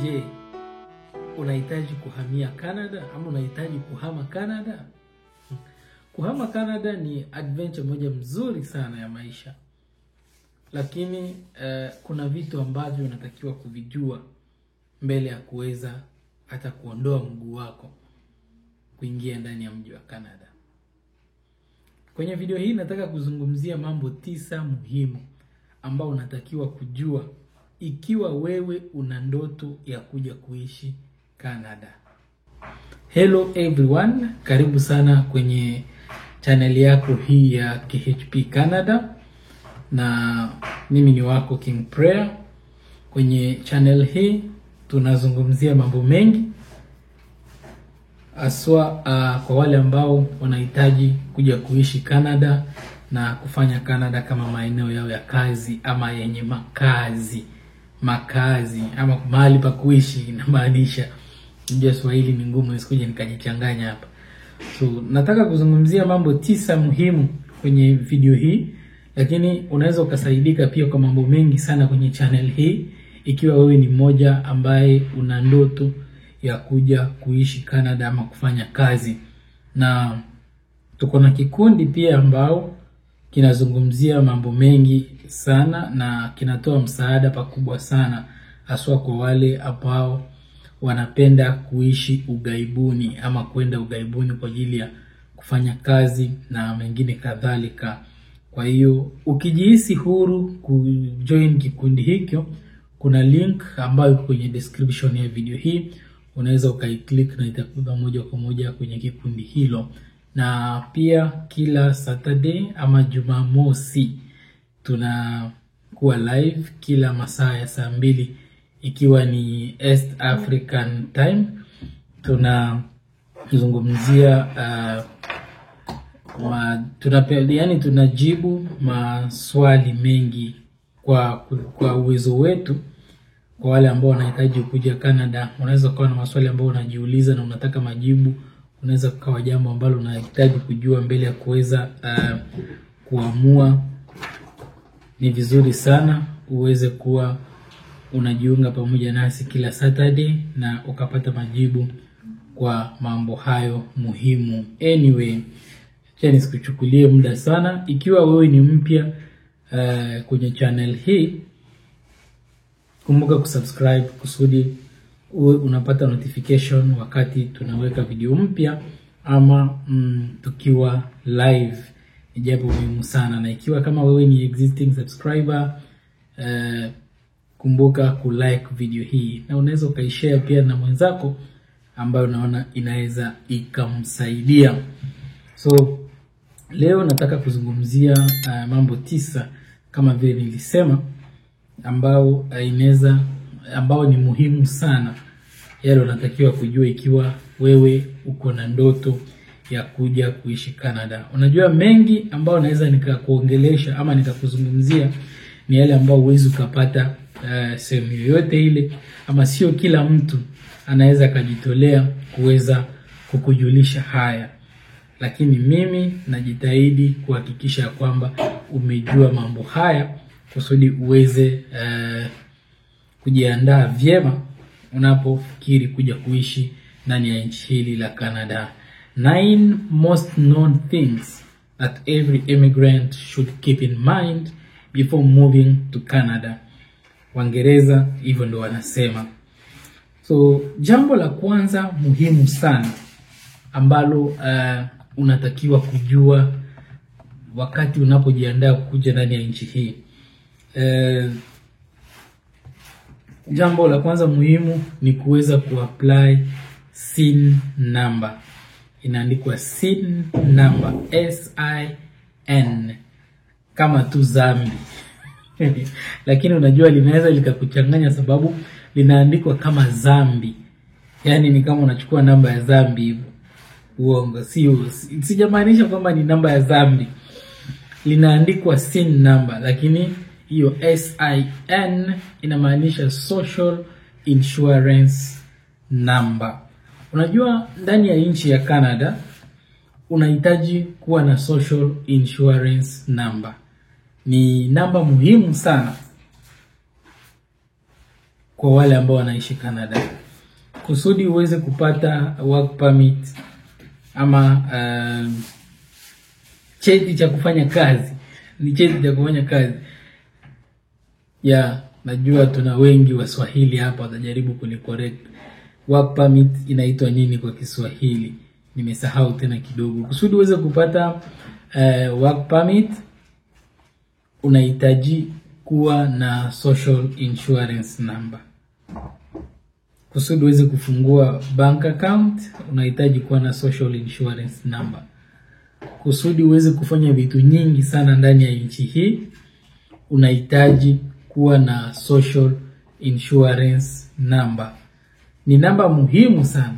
Je, unahitaji kuhamia Canada ama unahitaji kuhama Canada? Kuhama Canada ni adventure moja mzuri sana ya maisha. Lakini kuna vitu ambavyo unatakiwa kuvijua mbele ya kuweza hata kuondoa mguu wako kuingia ndani ya mji wa Canada. Kwenye video hii nataka kuzungumzia mambo 9 muhimu ambao unatakiwa kujua ikiwa wewe una ndoto ya kuja kuishi Canada. Hello everyone, karibu sana kwenye channel yako hii ya KHP Canada, na mimi ni wako King Prayer. Kwenye channel hii tunazungumzia mambo mengi aswa kwa wale ambao wanahitaji kuja kuishi Canada na kufanya Canada kama maeneo yao ya kazi ama yenye makazi ama mahali pa kuishi. Inamaanisha ndio Swahili ni ngumu, nisikuje nikajichanganya hapa. So nataka kuzungumzia mambo 9 muhimu kwenye video hii, lakini unaweza ukasaidika pia kwa mambo mengi sana kwenye channel hii ikiwa wewe ni mmoja ambaye una ndoto ya kuja kuishi Canada ama kufanya kazi. Na tuko na kikundi pia ambao kinazungumzia mambo mengi sana na kinatoa msaada pakubwa sana haswa kwa wale ambao wanapenda kuishi ugaibuni ama kwenda ugaibuni kwa ajili ya kufanya kazi na mengine kadhalika. Kwa hiyo ukijihisi huru kujoin kikundi hicho, kuna link ambayo kwenye description ya video hii, unaweza ukaiclick na itakupa moja kwa moja kwenye kikundi hilo. Na pia kila Saturday ama Jumamosi tunakuwa live kila masaa ya saa 2 ikiwa ni East African Time. Tunazungumzia tunajibu maswali mengi kwa uwezo wetu. Kwa wale ambao wanahitaji kuja Canada, unaweza kuwa na maswali ambao unajiuliza na unataka majibu. Unaweza kuwa jambo ambalo unahitaji kujua mbele ya kuweza kuamua. Ni vizuri sana uweze kuwa unajiunga pamoja nasi kila Saturday na ukapata majibu kwa mambo hayo muhimu. Anyway, chani sikuchukulie muda sana. Ikiwa wewe ni mpya kwenye channel hii, kumbuka kusubscribe kusudi uwe unapata notification wakati tunaweka video mpya ama tukiwa live. Ni jambo muhimu sana. Na ikiwa kama wewe ni existing subscriber, kumbuka kulike video hii na unaweza ukaishare pia na mwenzako ambaye unaona inaweza ikamsaidia. So leo nataka kuzungumzia mambo 9 kama vile nilisema ambao ni muhimu sana, yale unatakiwa kujua ikiwa wewe uko na ndoto ya kuja kuishi Canada. Unajua mengi ambao naweza nikakuongelesha ama nikakuzungumzia ni yale ambao huwezi kupata sehemu yoyote ile, ama sio kila mtu anaweza kujitolea kuweza kukujulisha haya. Lakini mimi najitahidi kuhakikisha kwamba umejua mambo haya kusudi uweze kujiandaa vyema unapofikiri kuja kuishi ndani ya nchi hili la Canada. 9 most known things that every immigrant should keep in mind before moving to Canada. Waingereza hivyo ndio wanasema. So jambo la kwanza muhimu sana ambalo unatakiwa kujua wakati unapojiandaa kuja ndani ya nchi hii. Jambo la kwanza muhimu ni kuweza kuapply SIN number. Inaandikwa SIN number, SIN, kama tu Zambi. Lakini unajua linaweza likakuchanganya sababu linaandikwa kama Zambi. Yaani ni kama unachukua namba ya Zambi hivyo. Uongo, sijamaanisha kwamba ni namba ya Zambi. Linaandikwa SIN number, lakini hiyo SIN inamaanisha Social Insurance Number. Unajua ndani ya nchi ya Canada unahitaji kuwa na Social Insurance Number. Ni namba muhimu sana kwa wale ambao wanaishi Canada. Kusudi uweze kupata work permit ama cheti cha kufanya kazi. Ni cheti cha kufanya kazi. Najua tuna wengi Waswahili hapa watajaribu kunicorrect. Work permit inaitwa nini kwa Kiswahili? Nimesahau tena kidogo. Kusudi uweze kupata work permit unahitaji kuwa na social insurance number. Kusudi uweze kufungua bank account unahitaji kuwa na social insurance number. Kusudi uweze kufanya vitu nyingi sana ndani ya nchi hii unahitaji kuwa na social insurance number. Ni namba muhimu sana.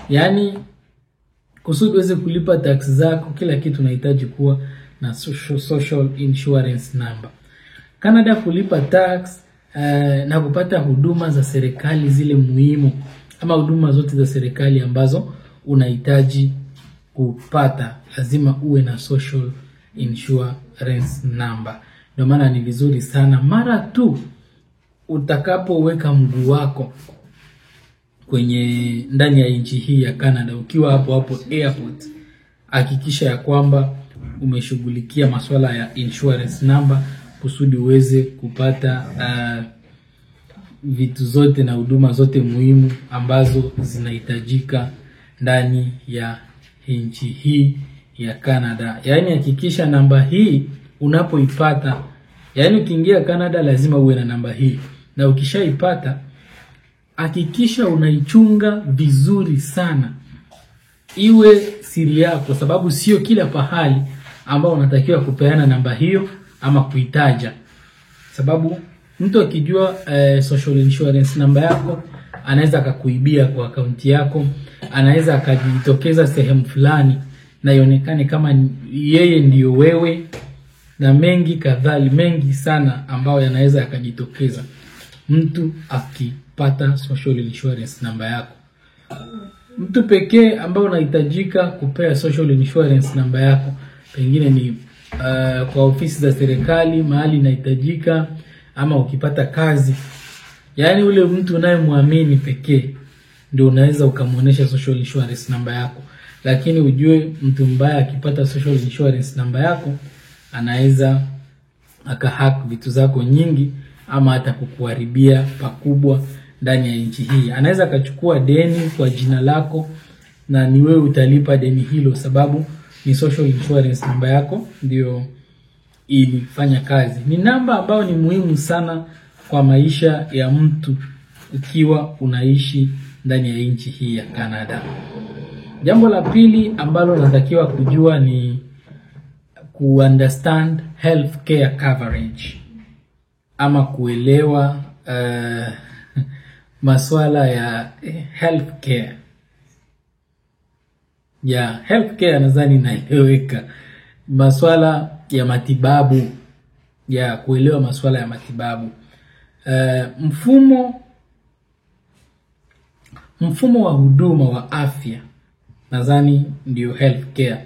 Yaani kusudi uweze kulipa tax zako, kila kitu unahitaji kuwa na social insurance number. Canada kulipa tax na kupata huduma za serikali zile muhimu ama huduma zote za serikali ambazo unahitaji kupata, lazima uwe na social insurance number. Ndio maana ni vizuri sana mara tu utakapoweka mguu wako kwenye ndani ya nchi hii ya Canada, ukiwa hapo airport, hakikisha ya kwamba umeshughulikia masuala ya insurance number kusudi uweze kupata vitu zote na huduma zote muhimu ambazo zinahitajika ndani ya nchi hii ya Canada. Yaani hakikisha namba hii unapoipata, yaani ukiingia Canada lazima uwe na namba hii, na ukishaipata hakikisha unaichunga vizuri sana, iwe siri yako, sababu sio kila pahali ambao unatakiwa kupeana namba hiyo ama kuitaja. Sababu mtu akijua social insurance namba yako anaweza akakuibia kwa akaunti yako, anaweza akajitokeza sehemu fulani na ionekane kama yeye ndiyo wewe, na mengi sana ambao yanaweza yakajitokeza mtu akipata social insurance namba yako. Mtu pekee ambao unahitajika kupea social insurance namba yako pengine ni kwa ofisi za serikali mahali inahitajika, ama ukipata kazi. Yaani ule mtu unayemwamini pekee ndio unaweza ukamuonesha social insurance namba yako. Lakini ujue mtu mbaya akipata social insurance namba yako anaweza akahack vitu zako nyingi ama hata kukuharibia pakubwa ndani ya nchi hii. Anaweza akachukua deni kwa jina lako na ni wewe utalipa deni hilo, sababu ni social insurance namba yako ndio ilifanya kazi. Ni namba ambayo ni muhimu sana kwa maisha ya mtu ukiwa unaishi ndani ya nchi hii ya Canada. Jambo la pili ambalo natakiwa kujua ni understand healthcare coverage ama kuelewa masuala ya healthcare. Healthcare nadhani naeleweka. Masuala ya matibabu, kuelewa masuala ya matibabu. Mfumo wa huduma wa afya nadhani ndio healthcare.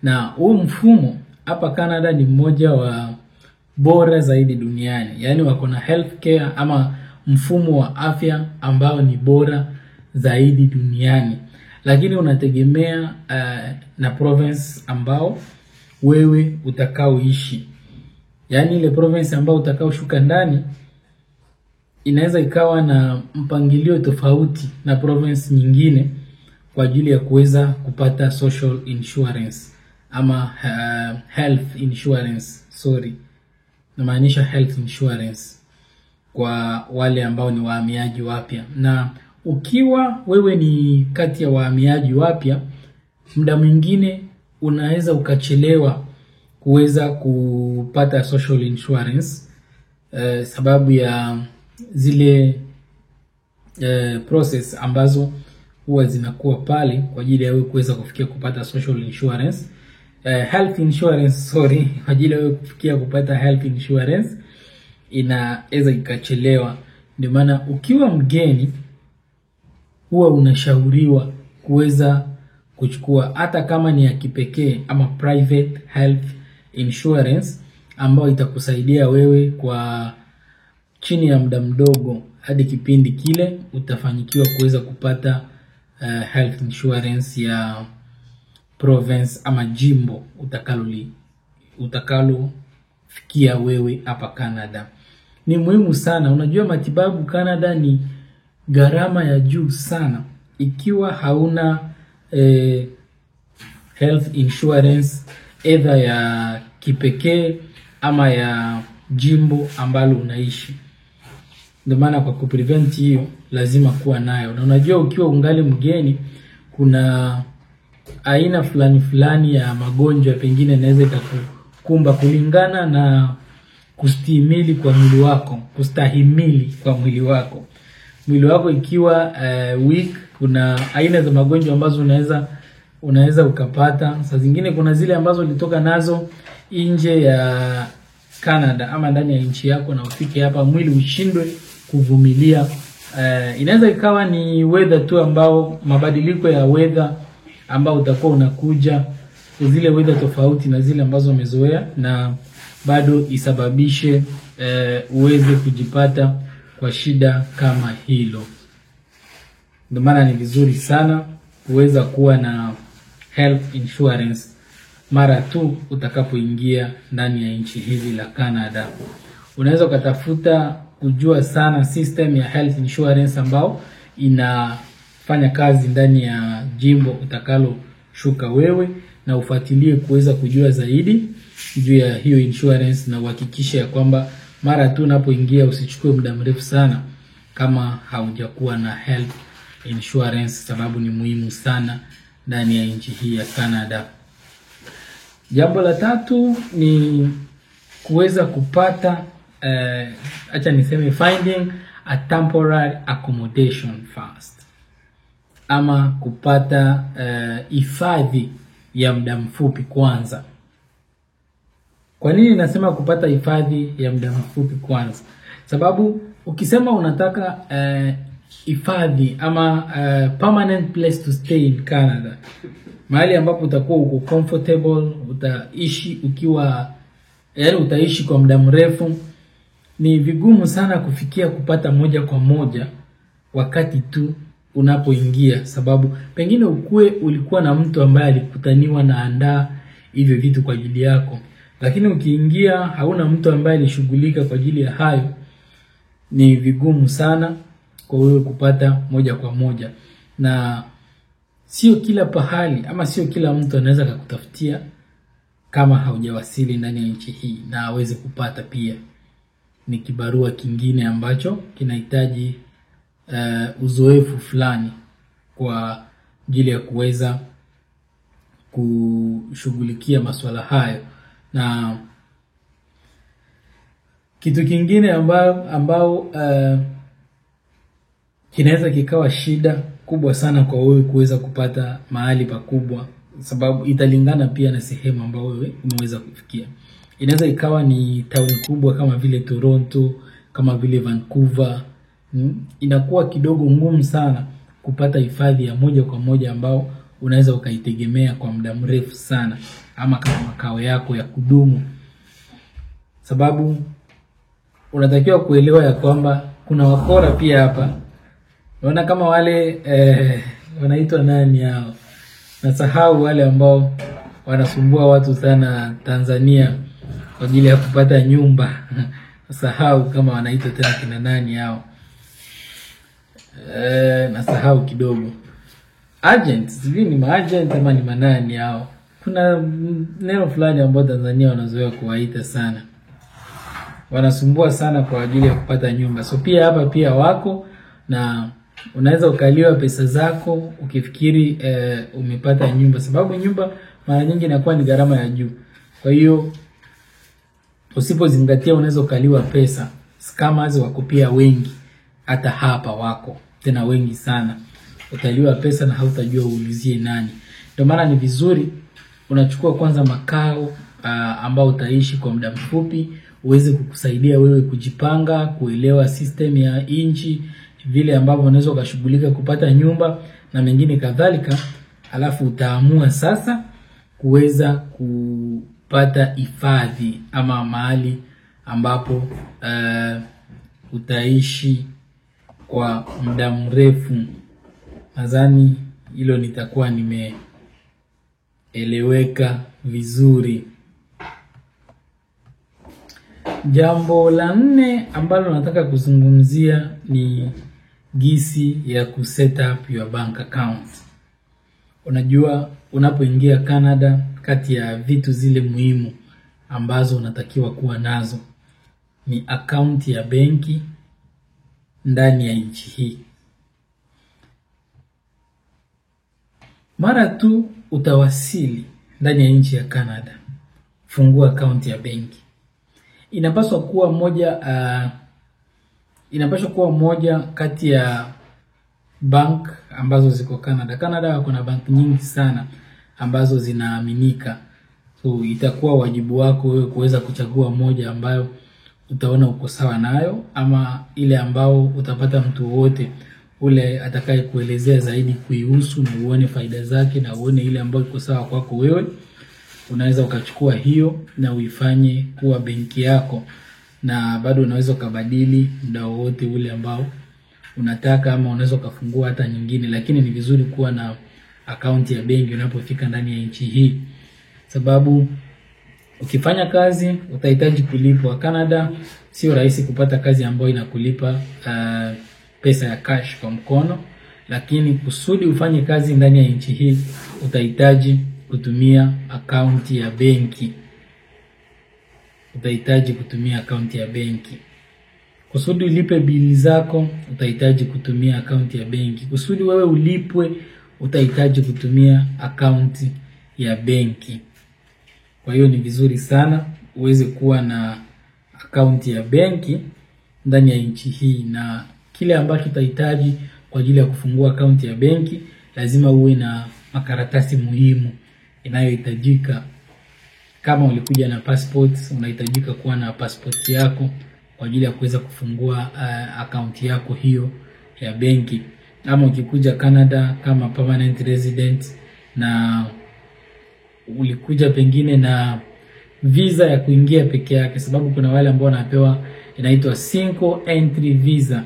Na huu mfumo hapa Canada ni mmoja wa bora zaidi duniani. Yaani wako na healthcare ama mfumo wa afya ambao ni bora zaidi duniani. Lakini unategemea na province ambao wewe utakaoishi. Yaani ile province ambao utakaoshuka ndani inaweza ikawa na mpangilio tofauti na province nyingine kwa ajili ya kuweza kupata social insurance ama health insurance, namaanisha health insurance kwa wale ambao ni wahamiaji wapya. Na ukiwa wewe ni kati ya wahamiaji wapya, muda mwingine unaweza ukachelewa kuweza kupata social insurance sababu ya zile process ambazo huwa zinakuwa pale kwa ajili ya wewe kuweza kufikia kupata social insurance. Health insurance, kwa ajili ya wewe kufikia kupata health insurance inaweza ikachelewa. Ndio maana ukiwa mgeni huwa unashauriwa kuweza kuchukua hata kama ni ya kipekee ama private health insurance ambayo itakusaidia wewe kwa chini ya muda mdogo, hadi kipindi kile utafanyikiwa kuweza kupata health insurance ya province ama jimbo utakalo fikia wewe hapa Canada. Ni muhimu sana. Unajua matibabu Canada ni gharama ya juu sana. Ikiwa hauna health insurance either ya kipekee ama ya jimbo ambalo unaishi. Ndio maana kwa kuprevent hiyo lazima kuwa nayo. Na unajua ukiwa ungali mgeni kuna aina fulani ya magonjwa pengine inaweza kukumba kulingana na kustahimili kwa mwili wako. Mwili wako ikiwa weak, kuna aina za magonjwa ambazo unaweza ukapata. Saa zingine kuna zile ambazo ulitoka nazo nje ya Canada ama ndani ya nchi yako na ufike hapa mwili ushindwe kuvumilia. Inaweza ikawa ni weather tu ambao mabadiliko ya weather ambao utakuwa unakuja, zile weather tofauti na zile ambazo umezoea, na bado isababishe uweze kujipata kwa shida kama hilo. Ndio maana ni vizuri sana kuweza kuwa na health insurance mara tu utakapoingia ndani ya nchi hili la Canada. Unaweza kutafuta kujua sana system ya health insurance ambao inafanya kazi ndani ya jimbo utakalo shuka wewe, na ufuatilie kuweza kujua zaidi juu ya hiyo insurance, na uhakikishe ya kwamba mara tu unapoingia usichukue muda mrefu sana kama haujakuwa na health insurance, sababu ni muhimu sana ndani ya nchi hii ya Canada. Jambo la tatu ni kuweza kupata finding a temporary accommodation first, ama kupata hifadhi ya muda mfupi kwanza. Kwa nini nasema kupata hifadhi ya muda mfupi kwanza? Sababu ukisema unataka hifadhi ama permanent place to stay in Canada, mahali ambapo utakuwa uko comfortable, utaishi utaishi kwa muda mrefu, ni vigumu sana kufikia kupata moja kwa moja wakati tu unapoingia, sababu pengine ulikuwa na mtu ambaye alikutaniwa na andaa hivyo vitu kwa ajili yako, lakini ukiingia hauna mtu ambaye alishughulika kwa ajili ya hayo. Ni vigumu sana kwa wewe kupata moja kwa moja, na sio kila pahali ama sio kila mtu anaweza kukutafutia kama haujawasili ndani ya nchi hii na aweze kupata. Pia ni kibarua kingine ambacho kinahitaji uzoefu fulani kwa ajili ya kuweza kushughulikia masuala hayo. Na kitu kingine ambao kinaweza kikawa shida kubwa sana kwa wewe kuweza kupata mahali pakubwa, sababu italingana pia na sehemu ambayo wewe umeweza kufikia. Inaweza ikawa ni town kubwa kama vile Toronto, kama vile Vancouver. Inakuwa kidogo ngumu sana kupata hifadhi ya moja kwa moja ambao unaweza ukaitegemea kwa muda mrefu sana, ama kama makao yako ya kudumu. Sababu unatakiwa kuelewa ya kwamba kuna wakora pia hapa. Unaona kama wale wanaitwa nani hao? Nasahau, wale ambao wanasumbua watu sana Tanzania kwa ajili ya kupata nyumba. Nasahau kama wanaitwa tena kina nani hao. Nasahau kidogo. Agents, sijui ni maagent ama ni manani hao. Kuna neno fulani ambao Tanzania wanazoea kuwaita sana. Wanasumbua sana kwa ajili ya kupata nyumba. So pia hapa pia wako, na unaweza ukaliwa pesa zako ukifikiri umepata nyumba, sababu nyumba mara nyingi inakuwa ni gharama ya juu. Kwa hiyo usipozingatia unaweza ukaliwa pesa. Scammers wako pia wengi, hata hapa wako tena wengi sana. Utaliwa pesa na hautajua uulizie nani. Ndio maana ni vizuri unachukua kwanza makao ambao utaishi kwa muda mfupi, uweze kukusaidia wewe kujipanga, kuelewa system ya nchi, vile ambavyo unaweza ukashughulika kupata nyumba na mengine kadhalika. Alafu utaamua sasa kuweza kupata hifadhi ama mahali ambapo utaishi kwa muda mrefu. Nadhani hilo nitakuwa nimeeleweka vizuri. Jambo la 4 ambalo nataka kuzungumzia ni jinsi ya kuset up your bank account. Unajua unapoingia Canada, kati ya vitu zile muhimu ambazo unatakiwa kuwa nazo ni account ya benki ndani ya nchi hii. Mara tu utawasili ndani ya nchi ya Canada, fungua account ya benki. Inapaswa kuwa moja kati ya bank ambazo ziko Canada. Canada kuna bank nyingi sana ambazo zinaaminika. So itakuwa wajibu wako wewe kuweza kuchagua moja ambayo utaona uko sawa nayo, ama ile ambao utapata mtu wote ule atakaye kuelezea zaidi kuihusu na uone faida zake na uone ile ambayo iko sawa kwako wewe. Unaweza ukachukua hiyo na uifanye kuwa benki yako, na bado unaweza ukabadili muda wote ule ambao unataka, ama unaweza ukafungua hata nyingine. Lakini ni vizuri kuwa na account ya benki unapofika ndani ya nchi hii, sababu ukifanya kazi utahitaji kulipwa. Canada sio rahisi kupata kazi ambayo inakulipa pesa ya cash kwa mkono, lakini kusudi ufanye kazi ndani ya nchi hii utahitaji kutumia account ya benki. Kusudi ulipe bili zako utahitaji kutumia account ya benki. Kusudi wewe ulipwe utahitaji kutumia account ya benki. Kwa hiyo ni vizuri sana uweze kuwa na account ya benki ndani ya nchi hii, na kile ambacho utahitaji kwa ajili ya kufungua account ya benki lazima uwe na makaratasi muhimu inayohitajika. Kama ulikuja na passport, unahitajika kuwa na passport yako kwa ajili ya kuweza kufungua account yako hiyo ya benki. Ama ukikuja Canada kama permanent resident na ulikuja pengine na visa ya kuingia peke yake, sababu kuna wale ambao wanapewa inaitwa single entry visa.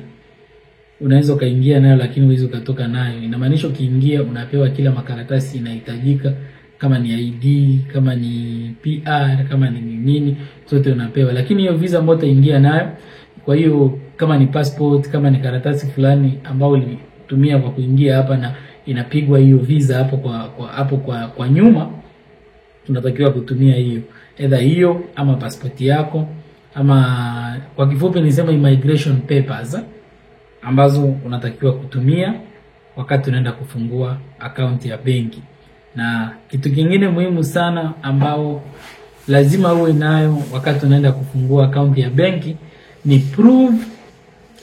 Unaweza kaingia nayo lakini huwezi ukatoka nayo. Inamaanisha ukiingia unapewa kila makaratasi inahitajika, kama ni ID, kama ni PR, kama ni nini, zote unapewa. Lakini hiyo visa ambayo utaingia nayo, kwa hiyo kama ni passport, kama ni karatasi fulani ambao ulitumia kwa kuingia hapa na inapigwa hiyo visa hapo kwa nyuma, tunatakiwa kutumia hiyo. Either hiyo ama passport yako, ama kwa kifupi nisema immigration papers ambazo unatakiwa kutumia wakati unaenda kufungua account ya benki. Na kitu kingine muhimu sana ambao lazima uwe nayo wakati unaenda kufungua account ya benki ni proof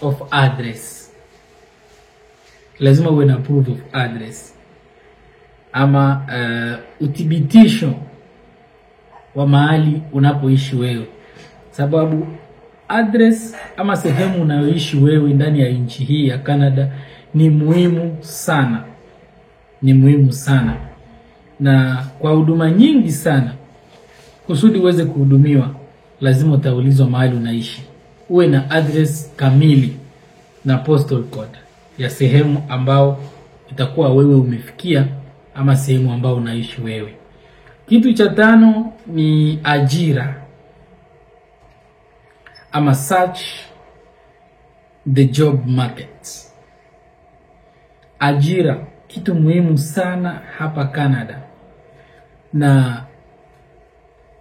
of address. Lazima uwe na proof of address, ama uthibitisho wa mahali unapoishi wewe, sababu address ama sehemu unayoishi wewe ndani ya nchi hii ya Canada ni muhimu sana. Na kwa huduma nyingi sana, kusudi uweze kuhudumiwa lazima utaulizwa mahali unaishi. Uwe na address kamili na postal code ya sehemu ambao itakuwa wewe umefikia, ama sehemu ambao unaishi wewe. Kitu cha 5 ni ajira, ama search the job market. Ajira kitu muhimu sana hapa Canada, na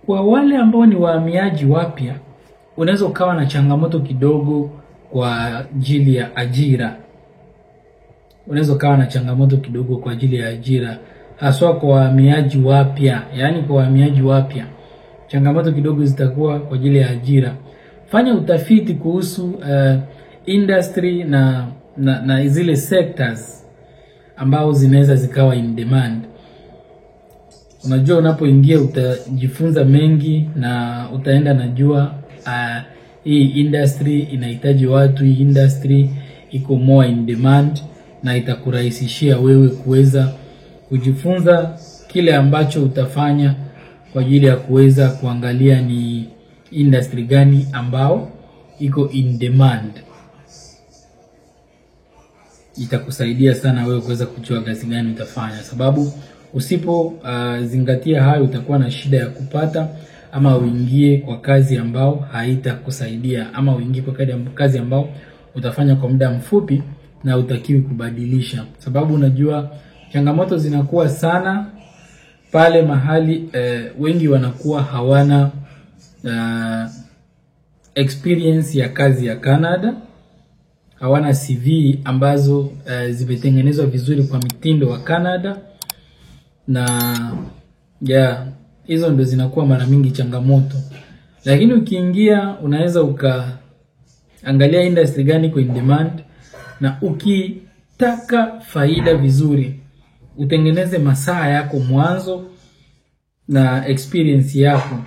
kwa wale ambao ni wahamiaji wapya unaweza ukawa na changamoto kidogo kwa ajili ya ajira. Haswa kwa wahamiaji wapya, changamoto kidogo zitakuwa kwa ajili ya ajira. Fanya utafiti kuhusu industry na zile sectors ambao zinaweza zikawa in demand. Unajua unapoingia utajifunza mengi na utaenda najua hii industry inahitaji watu, hii industry iko more in demand, na itakurahisishia wewe kuweza kujifunza kile ambacho utafanya kwa ajili ya kuweza kuangalia ni industry gani ambao iko in demand. itakusaidia sana wewe kuweza kujua kazi gani utafanya, sababu usipo zingatia hayo utakuwa na shida ya kupata, ama uingie kwa kazi ambao haitakusaidia, ama uingie kwa kazi ambao utafanya kwa muda mfupi na utakiwi kubadilisha. Sababu unajua changamoto zinakuwa sana pale mahali wengi wanakuwa hawana experience ya kazi ya Canada, hawana CV ambazo zimetengenezwa vizuri kwa mitindo wa Canada, na hizo ndo zinakuwa mara mingi changamoto. Lakini ukiingia unaweza ukaangalia industry gani kwa in demand, na ukitaka faida vizuri utengeneze masaa yako mwanzo na experience yako.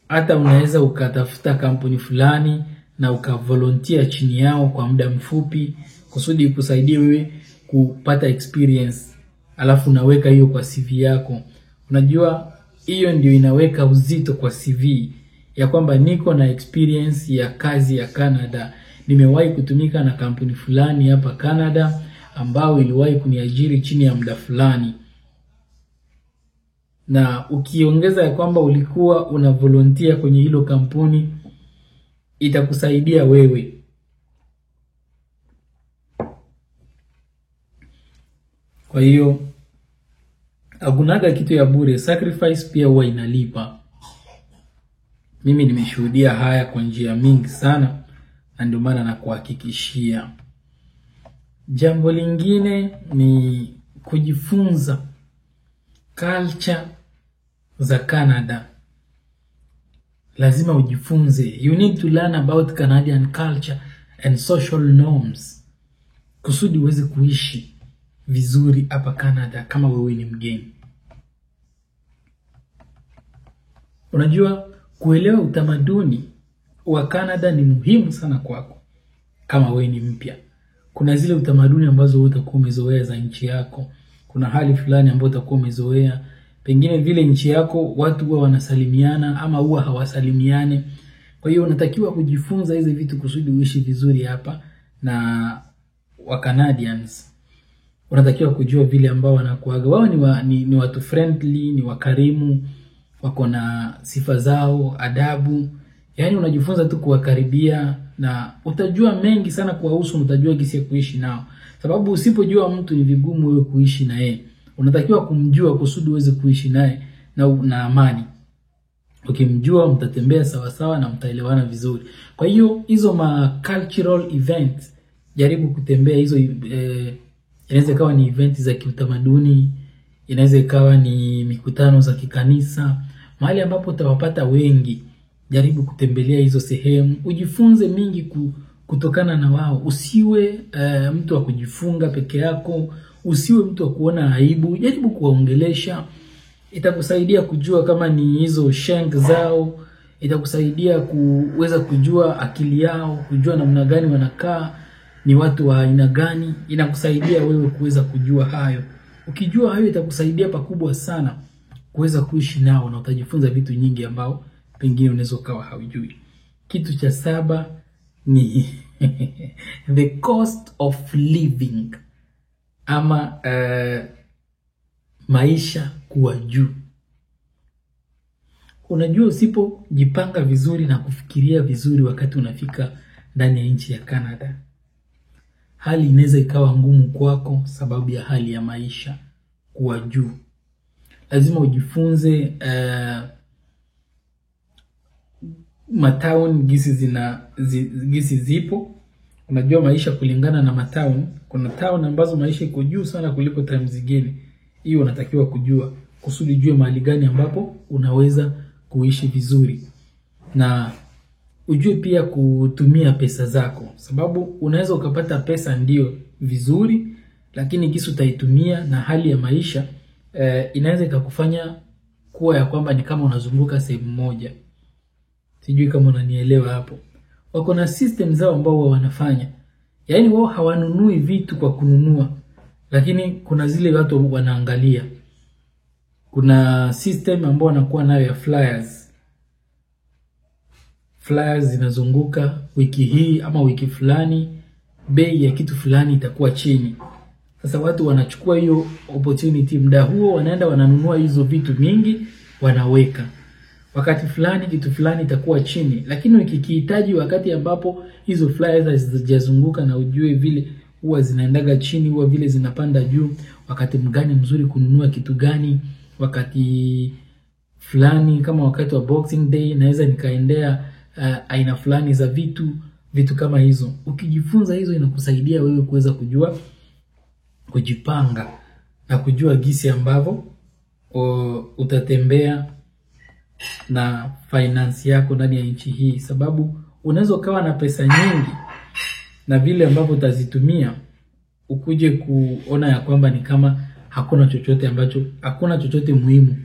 Hata unaweza ukatafuta kampuni fulani na ukavolunteer chini yao kwa muda mfupi kusudi ikusaidie wewe kupata experience, alafu unaweka hiyo kwa CV yako. Unajua hiyo ndio inaweka uzito kwa CV ya kwamba niko na experience ya kazi ya Canada, nimewahi kutumika na kampuni fulani hapa Canada ambao iliwahi kuniajiri chini ya muda fulani. Na ukiongeza ya kwamba ulikuwa una volunteer kwenye hilo kampuni, itakusaidia wewe. Kwa hiyo hakunaga kitu ya bure, sacrifice pia huwa inalipa. Mimi nimeshuhudia haya kwa njia mingi sana, na ndio maana nakuhakikishia. Jambo lingine ni kujifunza culture za Canada. Lazima ujifunze. You need to learn about Canadian culture and social norms kusudi uweze kuishi vizuri hapa Canada kama wewe ni mgeni. Unajua kuelewa utamaduni wa Canada ni muhimu sana kwako kama wewe ni mpya. Kuna zile utamaduni ambazo utakuwa umezoea za nchi yako. Kuna hali fulani ambayo utakuwa umezoea. Pengine vile nchi yako watu huwa wanasalimiana ama huwa hawasalimiane. Kwa hiyo unatakiwa kujifunza hizo vitu kusudi uishi vizuri hapa na wa Canadians. Unatakiwa kujua vile ambao wanakuaga. Wao ni watu friendly, ni wakarimu, wako na sifa zao, adabu. Yaani unajifunza tu kuwakaribia na utajua mengi sana kuwahusu, utajua jinsi ya kuishi nao. Sababu usipojua mtu ni vigumu wewe kuishi na yeye. Unatakiwa kumjua kusudi uweze kuishi naye na amani. Ukimjua mtatembea sawa sawa na mtaelewana vizuri. Kwa hiyo hizo cultural events, jaribu kutembea hizo. Inaweza ikawa ni events za kiutamaduni, inaweza ikawa ni mikutano za kikanisa, mahali ambapo utawapata wengi. Jaribu kutembelea hizo sehemu, ujifunze mingi kutokana na wao. Usiwe mtu wa kujifunga peke yako, usiwe mtu wa kuona aibu. Jaribu kuwaongelesha, itakusaidia kujua kama ni hizo shank zao, itakusaidia kuweza kujua akili yao, kujua namna gani wanakaa, ni watu wa aina gani. Inakusaidia wewe kuweza kujua hayo. Ukijua hayo itakusaidia pakubwa sana kuweza kuishi nao, na utajifunza vitu nyingi ambao pengine unaweza kawa haujui. Kitu cha 7 ni the cost of living, ama maisha kuwa juu. Unajua usipojipanga vizuri na kufikiria vizuri wakati unafika ndani ya nchi ya Canada, hali inaweza ikawa ngumu kwako sababu ya hali ya maisha kuwa juu. Lazima ujifunze matown gisi zipo. Unajua maisha kulingana na matown. Kuna town ambazo maisha iko juu sana kuliko town zingine. Hiyo unatakiwa kujua kusudi ujue mahali gani ambapo unaweza kuishi vizuri. Na ujue pia kutumia pesa zako, sababu unaweza ukapata pesa ndio vizuri, lakini kisu utaitumia na hali ya maisha inaweza ikakufanya kuwa ya kwamba ni kama unazunguka sehemu moja. Sijui kama unanielewa hapo. Wako na system zao ambao wanafanya. Yaani wao hawanunui vitu kwa kununua, lakini kuna zile watu wanaangalia. Kuna system ambao wanakuwa nayo ya flyers. Flyers zinazunguka wiki hii ama wiki fulani, bei ya kitu fulani itakuwa chini. Sasa watu wanachukua hiyo opportunity, muda huo wanaenda wananunua hizo vitu mingi, wanaweka. Wakati fulani kitu fulani itakuwa chini, lakini ukikihitaji wakati ambapo hizo flyers hazijazunguka na ujue vile huwa zinaendaga chini, huwa vile zinapanda juu, wakati mgani mzuri kununua kitu gani, wakati fulani kama wakati wa Boxing Day naweza nikaendea aina fulani za vitu kama hizo. Ukijifunza hizo inakusaidia wewe kuweza kujua kujipanga na kujua gisi ambavyo utatembea na finance yako ndani ya nchi hii, sababu unaweza ukawa na pesa nyingi na vile ambavyo utazitumia ukuje kuona ya kwamba ni kama hakuna chochote muhimu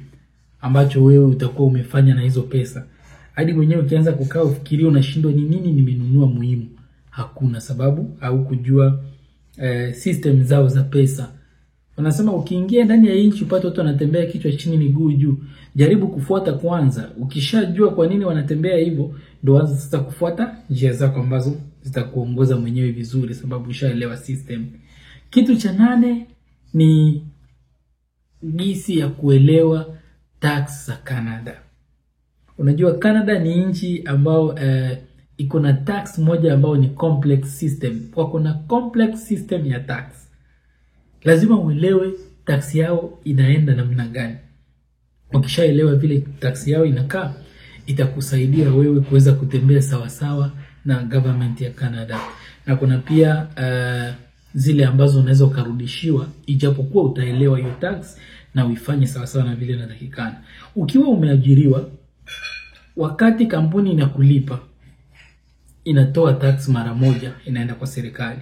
ambacho wewe utakuwa umefanya na hizo pesa. Hadi mwenyewe ukianza kukaa ufikirie unashindwa ni nini nimenunua muhimu. Hakuna, sababu au kujua system zao za pesa. Wanasema ukiingia ndani ya nchi upate watu wanatembea kichwa chini miguu juu, jaribu kufuata kwanza. Ukishajua kwa nini wanatembea hivyo, ndio anza sasa kufuata njia zako ambazo zitakuongoza mwenyewe vizuri, sababu ushaelewa system. Kitu cha 8 ni gisi ya kuelewa tax za Canada. Unajua Canada ni nchi ambao iko na tax moja ambao ni complex system. Kwa kuna complex system ya tax, lazima uelewe tax yao inaenda namna gani. Ukishaelewa vile tax yao inakaa, itakusaidia wewe kuweza kutembea sawa sawa na government ya Canada. Na kuna pia zile ambazo unaweza ukarudishiwa ijapokuwa utaelewa hiyo tax na uifanye sawa sawa na vile inatakikana. Ukiwa umeajiriwa, wakati kampuni inakulipa, inatoa tax mara moja inaenda kwa serikali.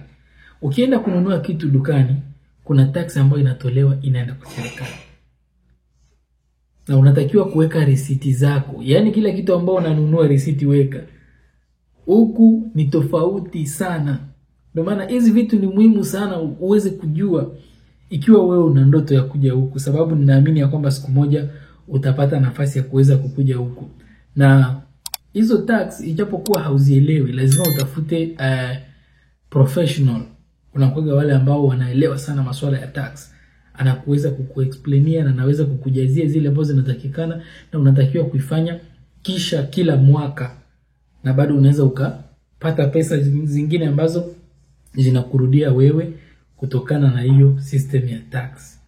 Ukienda kununua kitu dukani, kuna tax ambayo inatolewa inaenda kwa serikali. Na unatakiwa kuweka risiti zako. Yaani kila kitu ambao unanunua risiti weka. Huku ni tofauti sana. Ndio maana hizi vitu ni muhimu sana uweze kujua ikiwa wewe una ndoto ya kuja huku, sababu ninaamini ya kwamba siku moja utapata nafasi ya kuweza kukuja huku. Na hizo tax ijapokuwa hauzielewi, lazima utafute professional. Unakuwa wale ambao wanaelewa sana masuala ya tax, anakuweza kukuexplainia na anaweza kukujazia zile ambazo zinatakikana na unatakiwa kuifanya kisha kila mwaka, na bado unaweza ukapata pesa zingine ambazo zinakurudia wewe kutokana na hiyo system ya tax.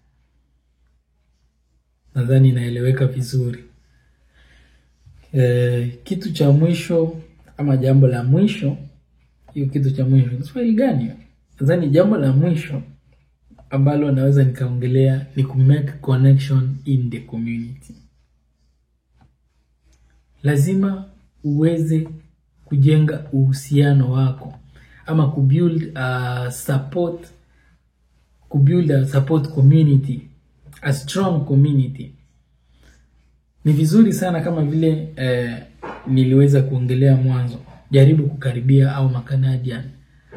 Nadhani inaeleweka vizuri. Kitu cha mwisho ama jambo la mwisho, hiyo kitu cha mwisho ni swali gani? Nadhani jambo la mwisho ambalo naweza nikaongelea ni ku make connection in the community. Lazima uweze kujenga uhusiano wako ama kubuild a support community, a strong community. Ni vizuri sana kama vile niliweza kuongelea mwanzo, jaribu kukaribia au Macanadian.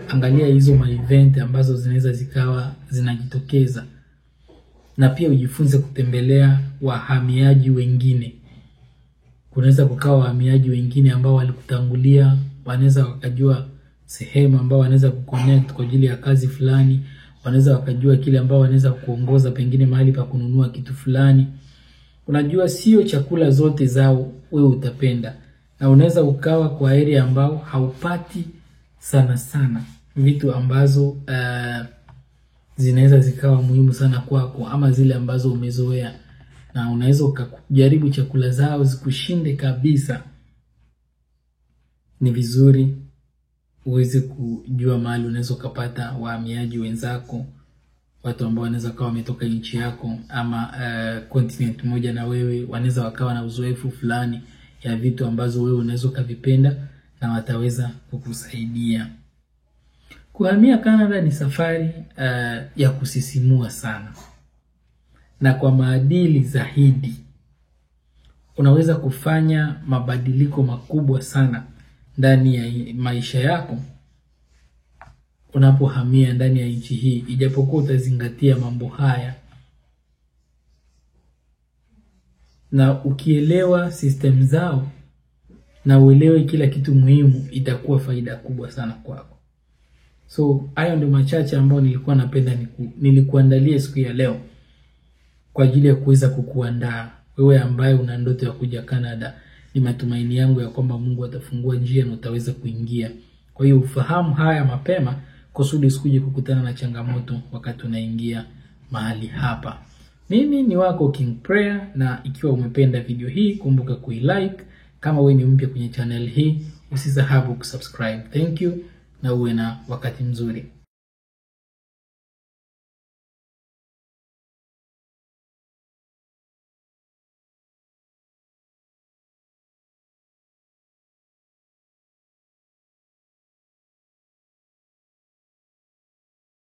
Angalia hizo ma-event ambazo zinaweza zikawa zinajitokeza. Na pia ujifunze kutembelea wahamiaji wengine. Kunaweza kukawa wahamiaji wengine ambao walikutangulia, wanaweza wakajua sehemu ambao wanaweza kuconnect kwa ajili ya kazi fulani, wanaweza wakajua kile ambao wanaweza kuongoza pengine mahali pa kununua kitu fulani. Unajua sio chakula zote zao wewe utapenda, na unaweza ukawa kwa area ambao haupati sana vitu ambazo zinaweza zikawa muhimu sana kwako ama zile ambazo umezoea, na unaweza ukajaribu chakula zao zikushinde kabisa. Ni vizuri uweze kujua mahali unaweza kupata wahamiaji wenzako, watu ambao wanaweza kuwa wametoka nchi yako ama continent moja na wewe, wanaweza wakawa na uzoefu fulani ya vitu ambazo wewe unaweza kuvipenda na wataweza kukusaidia. Kuhamia Canada ni safari ya kusisimua sana. Na kwa maadili zaidi, unaweza kufanya mabadiliko makubwa sana ndani ya maisha yako unapohamia ndani ya nchi hii, ijapokuwa utazingatia mambo haya. Na ukielewa system zao na uelewe kila kitu muhimu, itakuwa faida kubwa sana kwako. So hayo ndio machache ambayo nilikuwa napenda nilikuandalia siku ya leo kwa ajili ya kuweza kukuandaa wewe ambaye una ndoto ya kuja Canada. Ni matumaini yangu ya kwamba Mungu atafungua njia na utaweza kuingia. Kwa hiyo ufahamu haya mapema kusudi usikuje kukutana na changamoto wakati unaingia mahali hapa. Mimi ni wako King Prayer, na ikiwa umependa video hii kumbuka kuilike. Kama wewe ni mpya kwenye channel hii usisahau kusubscribe. Thank you na uwe na wakati mzuri.